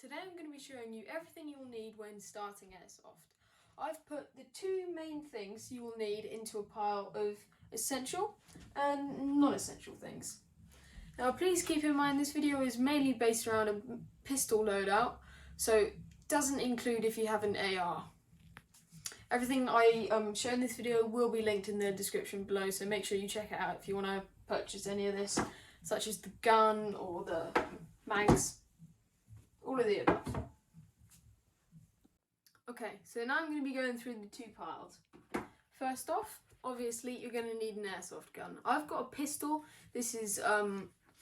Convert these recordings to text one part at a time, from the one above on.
Today I'm going to be showing you everything you'll need when starting airsoft. I've put the two main things you will need into a pile of essential and non-essential things. Now please keep in mind this video is mainly based around a pistol loadout, so it doesn't include if you have an AR. Everything I show in this video will be linked in the description below, so make sure you check it out if you want to purchase any of this, such as the gun or the mags. All of the above. Okay, so now I'm going to be going through the two piles. First off, obviously you're going to need an airsoft gun. I've got a pistol. This is a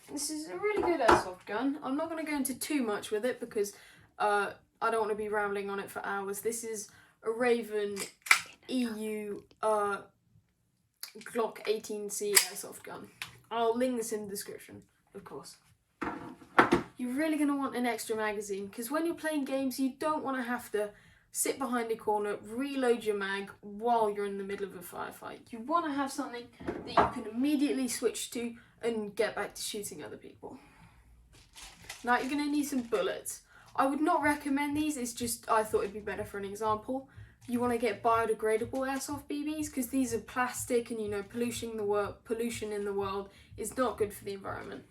really good airsoft gun. I'm not going to go into too much with it because I don't want to be rambling on it for hours. This is a Raven EU Glock 18C airsoft gun. I'll link this in the description, of course. You're really going to want an extra magazine because when you're playing games you don't want to have to sit behind a corner, reload your mag while you're in the middle of a firefight. You want to have something that you can immediately switch to and get back to shooting other people. Now you're going to need some bullets. I would not recommend these, it's just I thought it'd be better for an example. You want to get biodegradable airsoft BBs because these are plastic and you know pollution in the world is not good for the environment.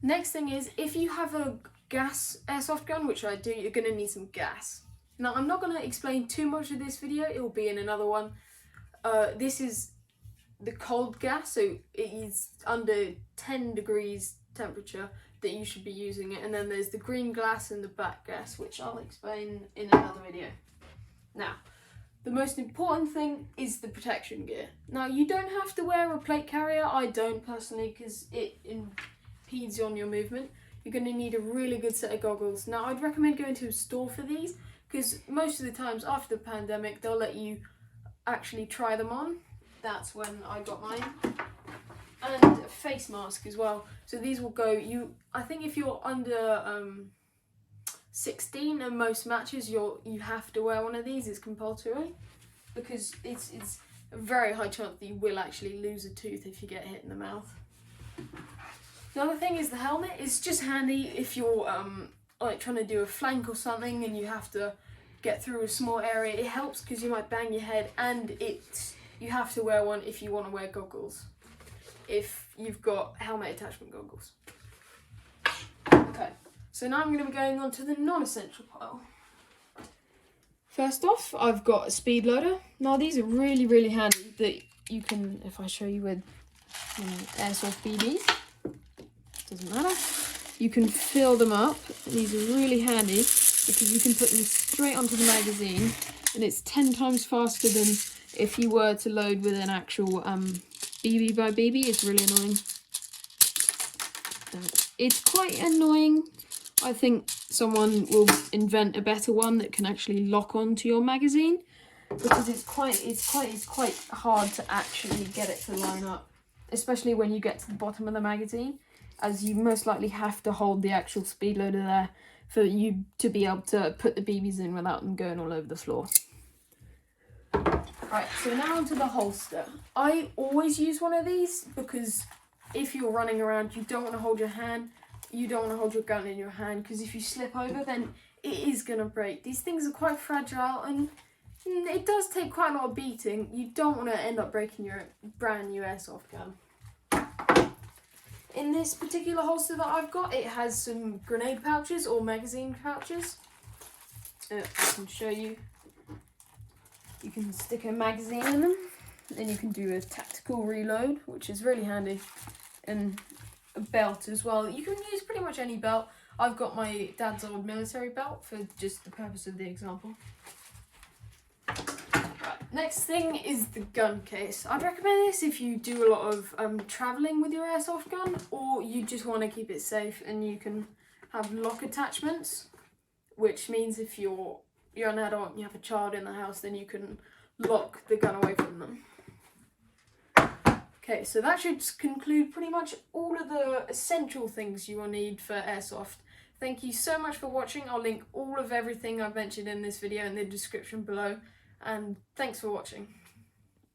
Next thing is, if you have a gas airsoft gun, which I do, you're going to need some gas. Now, I'm not going to explain too much of this video, it will be in another one. This is the cold gas, so it is under 10 degrees temperature that you should be using it. And then there's the green gas and the black gas, which I'll explain in another video. Now, the most important thing is the protection gear. Now, you don't have to wear a plate carrier. I don't personally because it impedes on your movement. You're going to need a really good set of goggles. Now I'd recommend going to a store for these because most of the times after the pandemic they'll let you actually try them on. That's when I got mine. And a face mask as well. So these will go, I think if you're under 16 and most matches you have to wear one of these. It's compulsory because it's a very high chance that you will actually lose a tooth if you get hit in the mouth. The other thing is the helmet. It's just handy if you're like trying to do a flank or something and you have to get through a small area. It helps because you might bang your head, and you have to wear one if you want to wear goggles. If you've got helmet attachment goggles. Okay, so now I'm going to be going on to the non-essential pile. First off, I've got a speed loader. Now these are really, really handy that you can, if I show you with airsoft BBs. Doesn't matter. You can fill them up. These are really handy because you can put them straight onto the magazine, and it's 10 times faster than if you were to load with an actual BB by BB. It's really annoying. It's quite annoying. I think someone will invent a better one that can actually lock onto your magazine because it's quite hard to actually get it to line up, especially when you get to the bottom of the magazine, as you most likely have to hold the actual speed loader there for you to be able to put the BBs in without them going all over the floor. Right, so now onto the holster. I always use one of these because if you're running around, you don't want to hold your hand, you don't want to hold your gun in your hand because if you slip over, then it is going to break. These things are quite fragile and it does take quite a lot of beating. You don't want to end up breaking your brand new airsoft gun. In this particular holster that I've got, it has some grenade pouches or magazine pouches. I can show you. You can stick a magazine in them, and you can do a tactical reload, which is really handy, and a belt as well. You can use pretty much any belt. I've got my dad's old military belt for just the purpose of the example. Next thing is the gun case. I'd recommend this if you do a lot of travelling with your airsoft gun, or you just want to keep it safe and you can have lock attachments, which means if you're an adult and you have a child in the house, then you can lock the gun away from them. Okay, so that should conclude pretty much all of the essential things you will need for airsoft. Thank you so much for watching. I'll link all of everything I've mentioned in this video in the description below. And thanks for watching.